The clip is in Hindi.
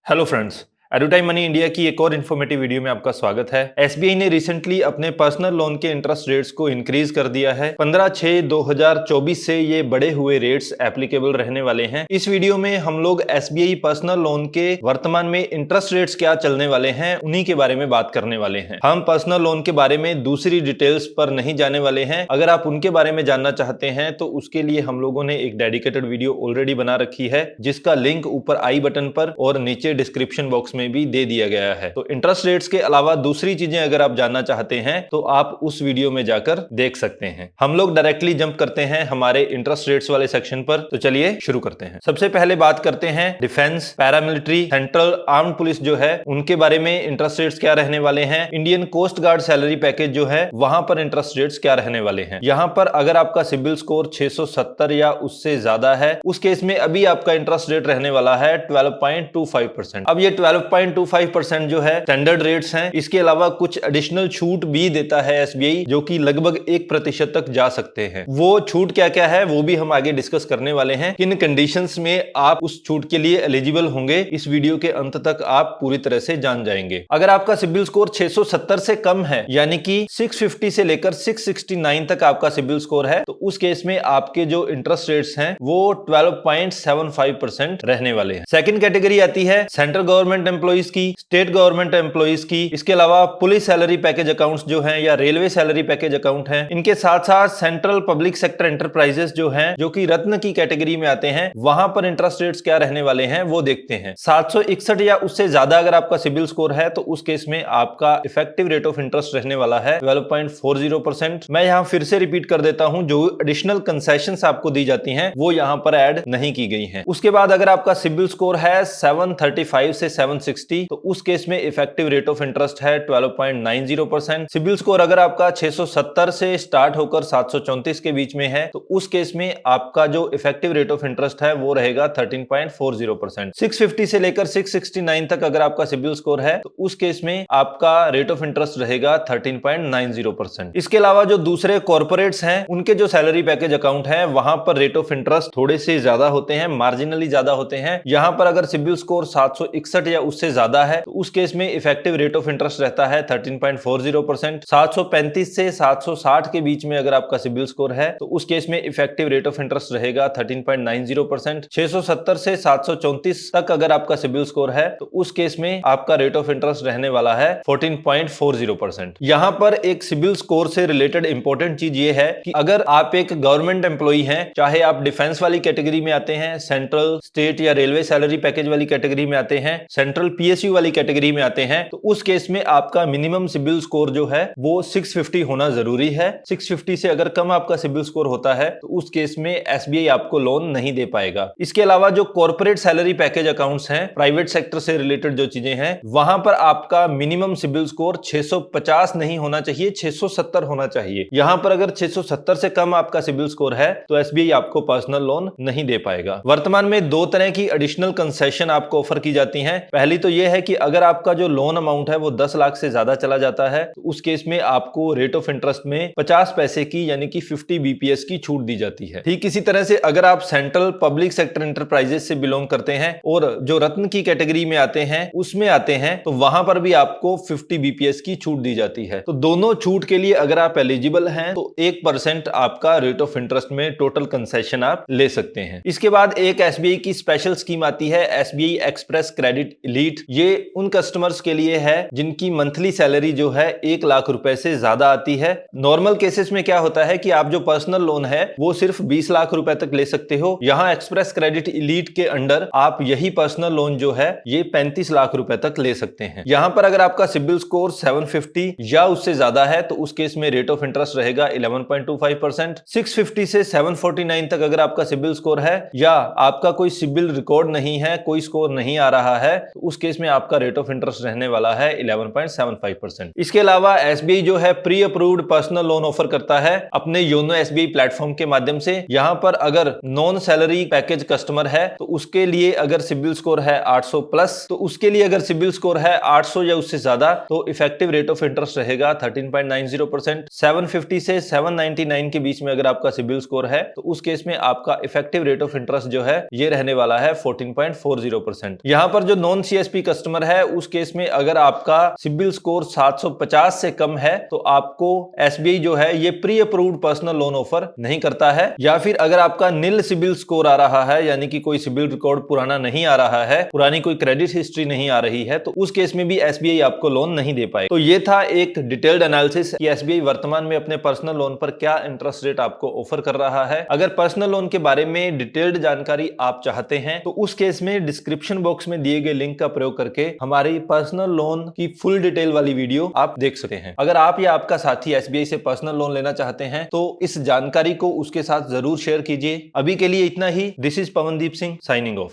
हेलो फ्रेंड्स, एडुटाइम मनी इंडिया की एक और इन्फॉर्मेटिव वीडियो में आपका स्वागत है। एसबीआई ने रिसेंटली अपने पर्सनल लोन के इंटरेस्ट रेट्स को इंक्रीज कर दिया है। 15/6/2024 से ये बढ़े हुए रेट्स एप्लीकेबल रहने वाले हैं। इस वीडियो में हम लोग एसबीआई पर्सनल लोन के वर्तमान में इंटरेस्ट रेट्स क्या चलने वाले हैं, उन्हीं के बारे में बात करने वाले हैं। हम पर्सनल लोन के बारे में दूसरी डिटेल्स पर नहीं जाने वाले हैं। अगर आप उनके बारे में जानना चाहते हैं तो उसके लिए हम लोगों ने एक डेडिकेटेड वीडियो ऑलरेडी बना रखी है, जिसका लिंक ऊपर आई बटन पर और नीचे डिस्क्रिप्शन बॉक्स में भी दे दिया गया है। तो इंटरेस्ट रेट्स के अलावा दूसरी चीजें अगर आप जानना चाहते हैं तो आप उस वीडियो में जाकर देख सकते हैं। हम लोग डायरेक्टली जंप करते हैं हमारे इंटरेस्ट रेट्स वाले सेक्शन पर। तो चलिए शुरू करते हैं। सबसे पहले बात करते हैं defence, paramilitary, central armed police जो है उनके बारे में इंटरेस्ट रेट्स क्या रहने वाले हैं। Indian Coast Guard salary package जो है वहां पर इंटरेस्ट रेट्स क्या रहने वाले हैं। यहां पर अगर आपका सिबिल स्कोर 670 या उससे ज्यादा है, उस केस में अभी आपका इंटरेस्ट रेट रहने वाला है 12.25%। अब ये 12.25% जो है स्टैंडर्ड रेट्स हैं। इसके अलावा कुछ एडिशनल छूट भी देता है एसबीआई, जो कि लगभग 1% तक जा सकते हैं। वो छूट क्या क्या है वो भी हम आगे डिस्कस करने वाले हैं। किन कंडीशंस में आप उस छूट के लिए एलिजिबल होंगे, इस वीडियो के अंत तक आप पूरी तरह से जान जाएंगे। अगर आपका सिबिल स्कोर 670 से कम है, यानी कि 650 से लेकर 669 तक आपका सिबिल स्कोर है, तो उस केस में आपके जो इंटरेस्ट रेट्स हैं वो 12.75% रहने वाले हैं। सेकंड कैटेगरी आती है सेंट्रल गवर्नमेंट एम्प्लॉइज की, स्टेट गवर्नमेंट एम्प्लॉइज की। इसके अलावा पुलिस सैलरी पैकेज अकाउंट्स जो हैं या रेलवे सैलरी पैकेज अकाउंट हैं। इनके साथ साथ सेंट्रल पब्लिक सेक्टर एंटरप्राइजेस जो हैं, जो कि रत्न की कैटेगरी में आते हैं, वहां पर इंटरेस्ट रेट्स क्या रहने वाले हैं वो देखते हैं। 761 या उससे ज्यादा अगर आपका सिबिल स्कोर है तो उस केस में आपका इफेक्टिव रेट ऑफ इंटरेस्ट रहने वाला है 12.40%। मैं यहां फिर से रिपीट कर देता हूं, जो एडिशनल कंसेशंस आपको दी जाती हैं वो यहां पर ऐड नहीं की गई हैं। उसके बाद अगर आपका सिबिल स्कोर है 735 से 760, तो उस केस में इफेक्टिव रेट ऑफ इंटरेस्ट है 12.90%। सिबिल स्कोर अगर आपका 670 से स्टार्ट होकर 734 के बीच में है, तो उस केस में आपका जो इफेक्टिव रेट ऑफ इंटरेस्ट है वो रहेगा 13.40%। 650 से लेकर 669 तक अगर आपका सिबिल स्कोर है तो उस केस में आपका रेट ऑफ इंटरेस्ट रहेगा 13.90%। इसके अलावा जो दूसरे कॉर्पोरेट्स हैं उनके जो सैलरी पैकेज अकाउंट है वहां पर रेट ऑफ इंटरेस्ट थोड़े से ज्यादा होते हैं, मार्जिनली ज्यादा होते हैं। यहां पर अगर सिबिल स्कोर 761 या उससे ज्यादा है तो उस केस में इफेक्टिव रेट ऑफ इंटरेस्ट रहता है 13.40%। 735 से 760 के बीच में अगर आपका सिबिल स्कोर है तो उस केस में इफेक्टिव रेट ऑफ इंटरेस्ट रहेगा 13.90%। 670 से 734 तक अगर आपका सिबिल स्कोर है तो उस केस में आपका रेट ऑफ इंटरेस्ट रहने वाला है 14.40%। यहां पर एक सिबिल स्कोर से रिलेटेड इंपॉर्टेंट चीज ये है कि अगर आप एक गवर्नमेंट एम्प्लॉई हैं, चाहे आप डिफेंस वाली कैटेगरी में आते हैं, सेंट्रल, स्टेट या रेलवे सैलरी पैकेज वाली कैटेगरी में आते हैं, सेंट्रल पीएसयू वाली कैटेगरी में आते हैं, तो उस केस में आपका मिनिमम सिबिल स्कोर जो है वो 650 होना जरूरी है। 650 से अगर कम आपका सिबिल स्कोर होता है तो उस केस में एसबीआई आपको लोन नहीं दे पाएगा। इसके अलावा जो कॉर्पोरेट सैलरी पैकेज अकाउंट्स हैं, प्राइवेट सेक्टर से रिलेटेड जो चीजें हैं, वहां पर आपका मिनिमम सिबिल स्कोर 650 नहीं होना चाहिए, 670 होना चाहिए। यहां पर अगर 670 से कम आपका सिबिल स्कोर है तो एसबीआई आपको पर्सनल लोन नहीं दे पाएगा। वर्तमान में दो तरह की एडिशनल कंसेशन आपको ऑफर की जाती हैं। पहली तो यह है कि अगर आपका जो लोन अमाउंट है वो 10 लाख से ज्यादा चला जाता है तो उस केस में आपको रेट ऑफ इंटरेस्ट में 50 पैसे की यानी कि 50 बीपीएस की छूट दी जाती है। ठीक इसी तरह से अगर आप सेंट्रल पब्लिक सेक्टर एंटरप्राइजेस से बिलोंग करते हैं और जो रत्न की कैटेगरी में आते हैं उसमें आते हैं तो वहां पर भी आपको 50 बीपीएस की छूट दी जाती है। तो दोनों छूट के लिए अगर आप एलिजिबल हैं तो 1% आपका रेट ऑफ इंटरेस्ट में टोटल कंसेशन आप ले सकते हैं। इसके बाद एक एसबीआई की स्पेशल स्कीम आती है, एसबीआई एक्सप्रेस क्रेडिट एलीट। ये उन कस्टमर्स के लिए है जिनकी मंथली सैलरी जो है 1 लाख रुपए से ज्यादा आती है। नॉर्मल केसेस में क्या होता है कि आप जो पर्सनल लोन है वो सिर्फ 20 लाख रुपए तक ले सकते हो। यहां एक्सप्रेस क्रेडिट एलीट के अंडर आप यही पर्सनल लोन जो है ये 35 लाख रुपए तक ले सकते हैं। यहां पर अगर आपका सिबिल स्कोर 750 या उससे ज्यादा है तो उस केस में रेट ऑफ इंटरेस्ट रहेगा 11.25%। 650 से 749 तक अगर आपका सिबिल स्कोर है या आपका कोई सिबिल रिकॉर्ड नहीं है, कोई स्कोर नहीं आ रहा है, तो उस केस में आपका रेट ऑफ इंटरेस्ट रहने वाला है 11.75%। इसके अलावा एसबीआई जो है pre approved personal loan offer करता है अपने योनो एसबीआई प्लेटफॉर्म के माध्यम से। यहां पर अगर नॉन सैलरी पैकेज कस्टमर है तो उसके लिए अगर सिबिल स्कोर है 800 प्लस, तो उसके लिए अगर सिबिल स्कोर है 800 या उससे ज्यादा तो इफेक्टिव रेट ऑफ इंटरेस्ट रहेगा 13.90%। 750 से 799 के बीच में अगर आपका सिबिल स्कोर है तो उस केस में आपका इफेक्टिव रेट ऑफ इंटरेस्ट जो है ये रहने वाला है 14.40%। यहां पर जो नॉन CSP कस्टमर है उस केस में अगर आपका सिबिल स्कोर 750 से कम है तो आपको SBI जो है ये pre approved personal loan offer नहीं करता है। या फिर अगर आपका नील सिबिल स्कोर आ रहा है, यानी कि कोई सिबिल रिकॉर्ड पुराना नहीं आ रहा है, पुरानी कोई क्रेडिट हिस्ट्री नहीं आ रही है, तो उस केस में भी SBI आपको लोन नहीं दे पाएगा। तो ये था एक डिटेल्ड एनालिसिस कि SBI वर्तमान में अपने पर्सनल लोन पर क्या इंटरेस्ट रेट आपको ऑफर कर रहा है। अगर पर्सनल लोन के बारे में डिटेल्ड जानकारी आप चाहते हैं तो उस केस में डिस्क्रिप्शन बॉक्स में दिए गए लिंक का प्रयोग करके हमारी पर्सनल लोन की फुल डिटेल वाली वीडियो आप देख सकते हैं। अगर आप या आपका साथी SBI से पर्सनल लोन लेना चाहते हैं तो इस जानकारी को उसके साथ जरूर शेयर कीजिए। अभी के लिए इतना ही। This is Pawandeep Singh signing of.